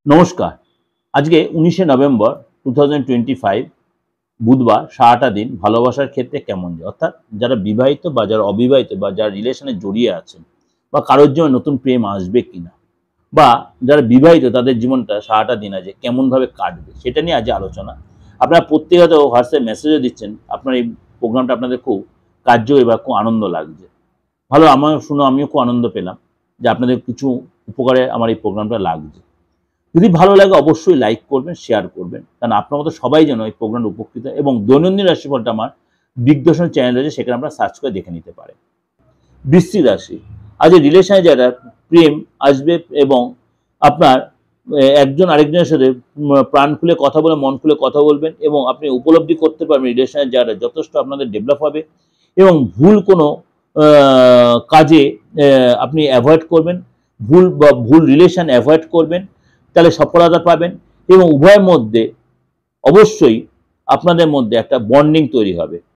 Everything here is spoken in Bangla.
নমস্কার। আজকে 19শে নভেম্বর 2025 বুধবার, সারাটা দিন ভালোবাসার ক্ষেত্রে কেমন যায়, অর্থাৎ যারা বিবাহিত বা যারা অবিবাহিত বা যারা রিলেশনে জড়িয়ে আছেন বা কারোর জন্য নতুন প্রেম আসবে কিনা, বা যারা বিবাহিত তাদের জীবনটা সারাটা দিন আজ কেমনভাবে কাটবে সেটা নিয়ে আজ আলোচনা। আপনারা প্রত্যেকত হোয়াটসঅ্যাপ মেসেজও দিচ্ছেন আপনার এই প্রোগ্রামটা আপনাদের খুব কার্যকরী বা খুব আনন্দ লাগছে। ভালো, আমার শুনে আমিও খুব আনন্দ পেলাম যে আপনাদের কিছু উপকারে আমার এই প্রোগ্রামটা লাগছে। যদি ভালো লাগে অবশ্যই লাইক করবেন, শেয়ার করবেন, কারণ আপনার মতো সবাই যেন এই প্রোগ্রামে উপকৃত। এবং দৈনন্দিন রাশিফলটা আমার দিগদর্শন চ্যানেল রয়েছে, সেখানে আপনারা সার্চ করে দেখে নিতে পারেন। বৃশ্চিক রাশি, আজ রিলেশনে যারা প্রেম আসবে এবং আপনার একজন আরেকজনের সাথে প্রাণ খুলে কথা বলে, মন খুলে কথা বলবেন এবং আপনি উপলব্ধি করতে পারবেন রিলেশনে যারা যথেষ্ট আপনাদের ডেভেলপ হবে এবং ভুল কোনো কাজে আপনি অ্যাভয়েড করবেন, ভুল রিলেশন অ্যাভয়েড করবেন, তাহলে সফলতা পাবেন এবং উভয়ের মধ্যে অবশ্যই আপনাদের মধ্যে একটা বন্ডিং তৈরি হবে।